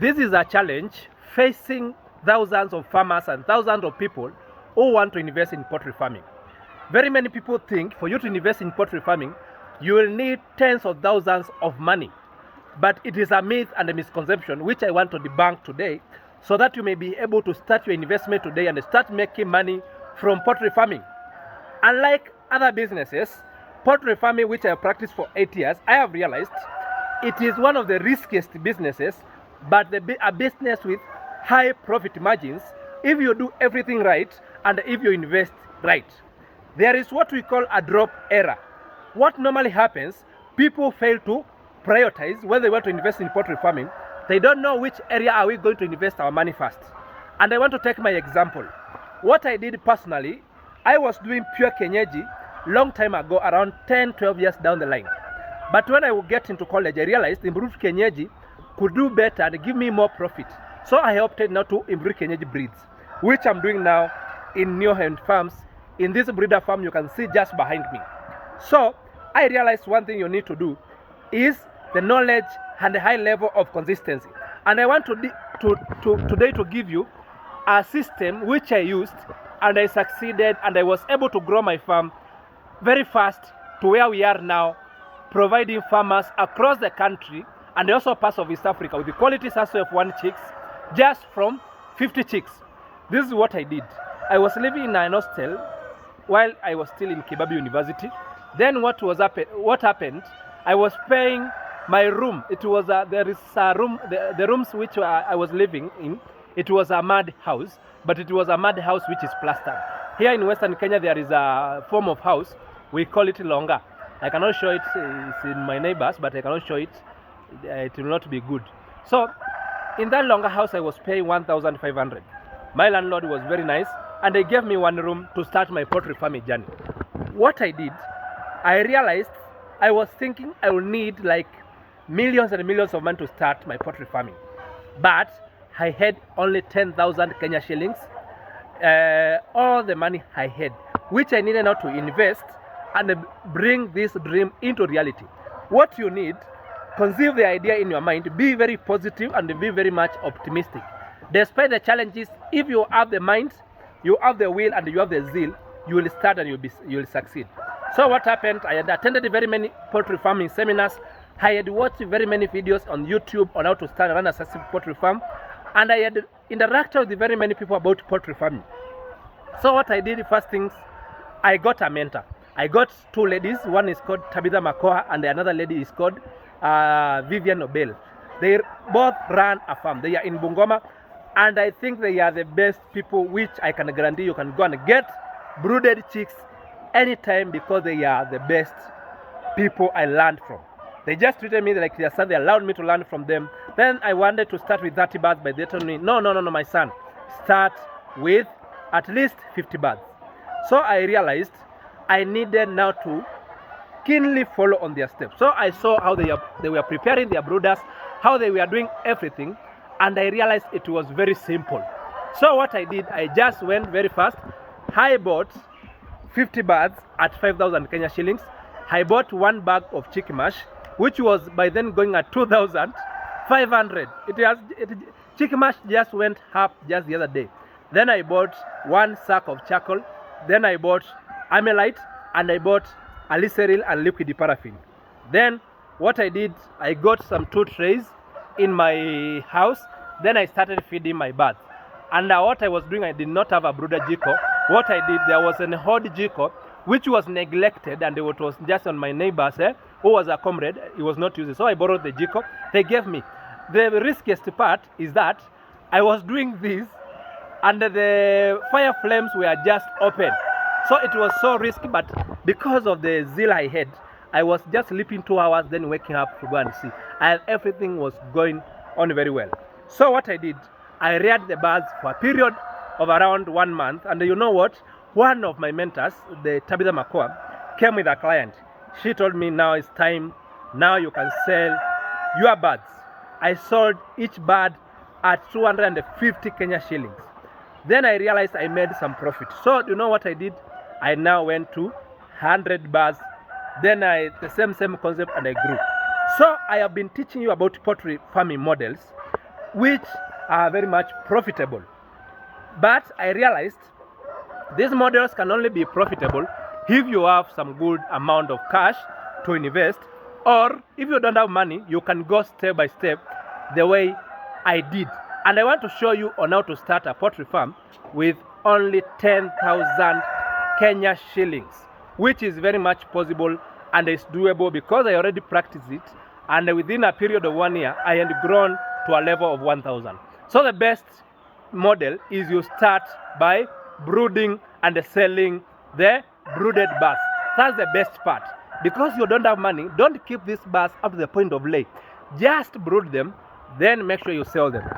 This is a challenge facing thousands of farmers and thousands of people who want to invest in poultry farming. Very many people think for you to invest in poultry farming, you will need tens of thousands of money. But it is a myth and a misconception which I want to debunk today so that you may be able to start your investment today and start making money from poultry farming. Unlike other businesses, poultry farming, which I have practiced for 8 years, I have realized it is one of the riskiest businesses, but a business with high profit margins if you do everything right and if you invest right. There is what we call a drop error. What normally happens, people fail to prioritize when they want to invest in poultry farming. They don't know which area are we going to invest our money first. And I want to take my example. What I did personally, I was doing pure Kenyeji long time ago, around 10-12 years down the line. But when I would get into college, I realized improved Kenyeji could do better and give me more profit. So I opted now to improve Kenyeji breeds, which I'm doing now in NEO-HEN farms. In this breeder farm you can see just behind me. So I realized one thing you need to do is the knowledge and the high level of consistency. And I want today to give you a system which I used and I succeeded, and I was able to grow my farm very fast to where we are now, providing farmers across the country and also parts of East Africa with the quality success of 1 chicks just from 50 chicks. This is what I did. I was living in an hostel while I was still in Kibabi University. Then what happened, I was paying my room. It was there is a room, the rooms which I was living in, it was a mud house, but it was a mud house which is plastered. Here in Western Kenya there is a form of house, we call it longa. I cannot show it, it's in my neighbors, but I cannot show it, it will not be good. So in that longa house I was paying 1,500. My landlord was very nice and they gave me one room to start my poultry farming journey. What I did, I realized I was thinking I will need like millions and millions of money to start my poultry farming. But I had only 10,000 Kenya shillings, all the money I had, which I needed now to invest and bring this dream into reality. What you need, conceive the idea in your mind, be very positive and be very much optimistic. Despite the challenges, if you have the mind, you have the will and you have the zeal, you will start and you will succeed. So what happened, I had attended very many poultry farming seminars. I had watched very many videos on YouTube on how to start and run a successful poultry farm, and I had interacted with very many people about poultry farming. So what I did, first things, I got a mentor. I got 2 ladies. One is called Tabitha Makoha and another lady is called Vivian Nobel. They both run a farm. They are in Bungoma, and I think they are the best people which I can guarantee you can go and get brooded chicks anytime, because they are the best people I learned from. They just treated me like their son. They allowed me to learn from them. Then I wanted to start with 30 birds, but they told me, no, my son, start with at least 50 birds. So I realized I needed now to keenly follow on their steps. So I saw how they were preparing their brooders, how they were doing everything, and I realized it was very simple. So what I did, I just went very fast. I bought 50 birds at 5,000 Kenya shillings. I bought 1 bag of chicken mash, which was by then going at 2,500. Chicken mash just went up just the other day. Then I bought 1 sack of charcoal. Then I bought amylite, and I bought aliceril and liquid paraffin. Then what I did, I got some 2 trays in my house. Then I started feeding my birds. And what I was doing, I did not have a brooder jiko. What I did, there was an old jiko which was neglected, and it was just on my neighbor's, who was a comrade. He was not using. So I borrowed the jiko they gave me. The riskiest part is that I was doing this and the fire flames were just open. So it was so risky, but because of the zeal I had, I was just sleeping 2 hours, then waking up to go and see. And everything was going on very well. So what I did, I reared the birds for a period of around 1 month. And you know what? One of my mentors, the Tabitha Makoa, came with a client. She told me, now it's time. Now you can sell your birds. I sold each bird at 250 Kenya shillings. Then I realized I made some profit. So you know what I did? I now went to 100 birds. Then the same concept, and I grew. So I have been teaching you about poultry farming models. which are very much profitable. But I realized these models can only be profitable if you have some good amount of cash to invest, or if you don't have money, you can go step by step the way I did. And I want to show you on how to start a poultry farm with only 10,000 Kenya shillings, which is very much possible and is doable because I already practiced it, and within a period of 1 year, I had grown to a level of 1,000. So the best model is you start by brooding and selling the brooded birds. That's the best part. Because you don't have money, don't keep these birds up to the point of lay. Just brood them, then make sure you sell them.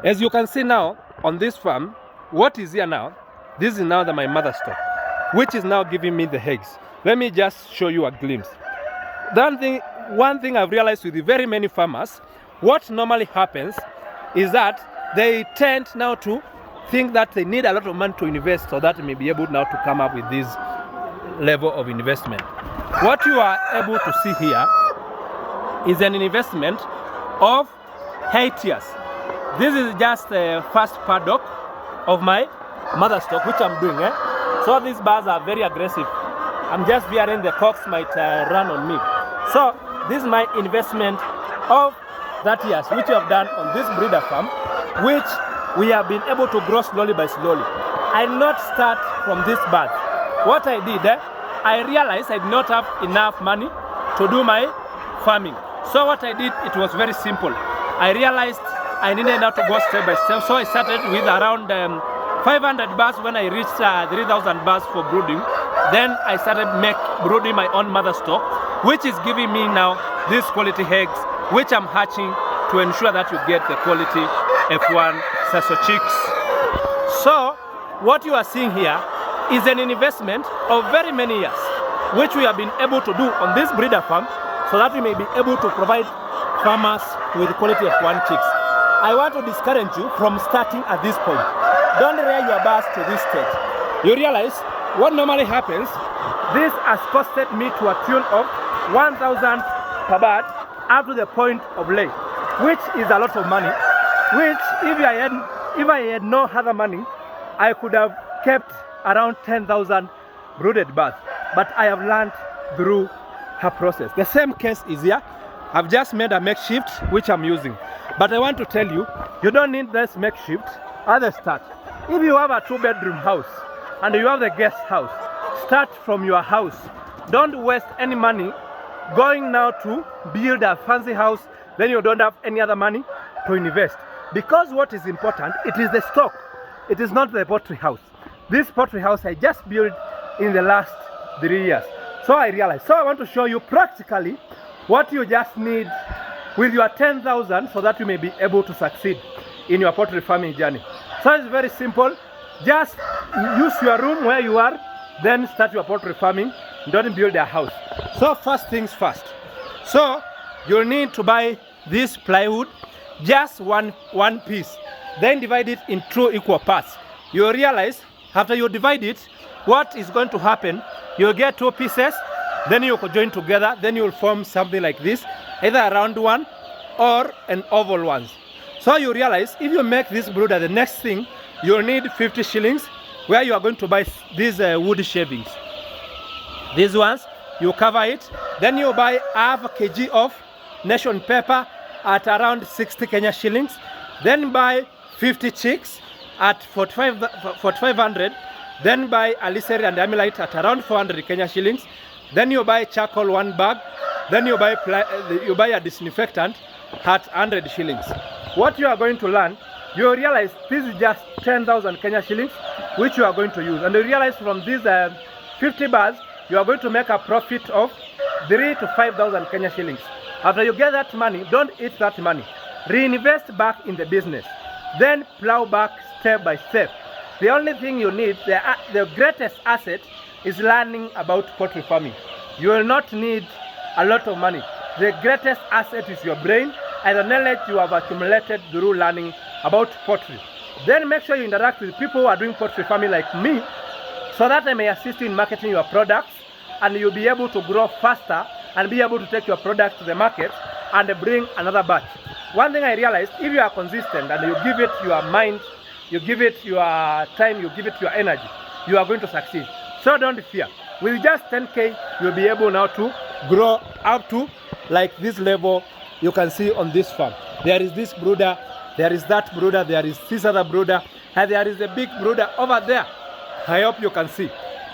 As you can see now on this farm, what is here now? This is now my mother stock, which is now giving me the eggs. Let me just show you a glimpse. One thing I've realized with very many farmers, what normally happens is that they tend now to think that they need a lot of money to invest so that they may be able now to come up with this level of investment. What you are able to see here is an investment of 8 years. This is just the first paddock of my mother stock, which I'm doing. So these birds are very aggressive. I'm just fearing the cocks might run on me. So this is my investment of 30 years, which we have done on this breeder farm, which we have been able to grow slowly by slowly. I did not start from this bird. What I did, I realized I did not have enough money to do my farming. So what I did, it was very simple. I realized I needed now to go step by step. So I started with around 500 birds. When I reached 3,000 birds for brooding, then I started brooding my own mother stock, which is giving me now these quality eggs, which I'm hatching to ensure that you get the quality F1 Sasso chicks. So what you are seeing here is an investment of very many years, which we have been able to do on this breeder farm so that we may be able to provide farmers with quality F1 chicks. I want to discourage you from starting at this point. Don't rear your birds to this stage. You realize what normally happens, this has costed me to a tune of 1,000 per bird up to the point of lay, which is a lot of money, which if I had no other money, I could have kept around 10,000 brooded birds. But I have learned through her process. The same case is here. I've just made a makeshift, which I'm using. But I want to tell you, you don't need this makeshift at the start. If you have a 2-bedroom house and you have the guest house, start from your house. Don't waste any money going now to build a fancy house, then you don't have any other money to invest. Because what is important, it is the stock. It is not the poultry house. This poultry house I just built in the last 3 years. So I realized. So I want to show you practically what you just need with your 10,000 so that you may be able to succeed in your poultry farming journey. So it's very simple. Just use your room where you are, then start your poultry farming. Don't build a house. So first things first. So you'll need to buy this plywood, just one piece. Then divide it in 2 equal parts. You'll realize after you divide it, what is going to happen, you'll get 2 pieces, then you could join together, then you'll form something like this, either a round one or an oval one. So you realize if you make this brooder, the next thing, you'll need 50 shillings where you are going to buy these wood shavings. These ones, you cover it, then you buy half a kg of nation pepper at around 60 Kenya shillings, then buy 50 chicks at 4,500, then buy alicery and amylite at around 400 Kenya shillings, then you buy charcoal 1 bag, then you buy a disinfectant at 100 shillings. What you are going to learn, you realize this is just 10,000 Kenya shillings which you are going to use, and you realize from these 50 bars you are going to make a profit of 3,000 to 5,000 Kenya shillings. After you get that money, don't eat that money. Reinvest back in the business. Then plow back step by step. The only thing you need, the greatest asset, is learning about poultry farming. You will not need a lot of money. The greatest asset is your brain and the knowledge you have accumulated through learning about poultry. Then make sure you interact with people who are doing poultry farming like me, so that I may assist you in marketing your products, and you'll be able to grow faster and be able to take your product to the market and bring another batch. one thing I realized, if you are consistent and you give it your mind, you give it your time, you give it your energy, you are going to succeed. So don't fear. With just 10K, you'll be able now to grow up to like this level you can see on this farm. There is this brooder, there is that brooder, there is this other brooder, and there is a big brooder over there. I hope you can see.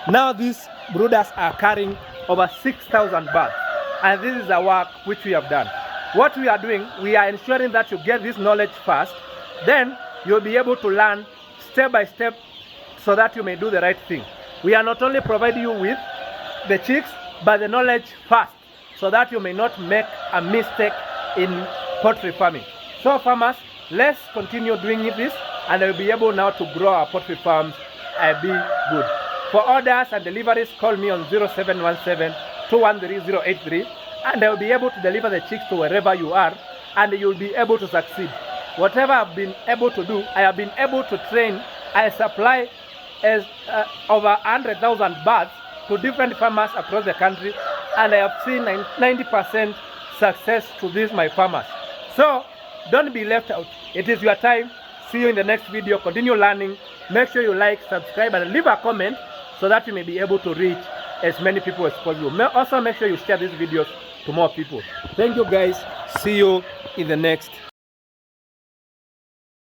Now these brooders are carrying over 6,000 birds. And this is the work which we have done. What we are doing, we are ensuring that you get this knowledge first, then you'll be able to learn step by step so that you may do the right thing. We are not only providing you with the chicks, but the knowledge first, so that you may not make a mistake in poultry farming. So farmers, let's continue doing this, and we'll be able now to grow our poultry farms and be good. For orders and deliveries, call me on 0717 213 083, and I will be able to deliver the chicks to wherever you are, and you'll be able to succeed. Whatever I've been able to do, I have been able to train. I supply over 100,000 birds to different farmers across the country, and I have seen 90% success to these my farmers. So don't be left out. It is your time. See you in the next video. Continue learning. Make sure you like, subscribe, and leave a comment so that you may be able to reach as many people as possible. Also make sure you share these videos to more people. Thank you guys. See you in the next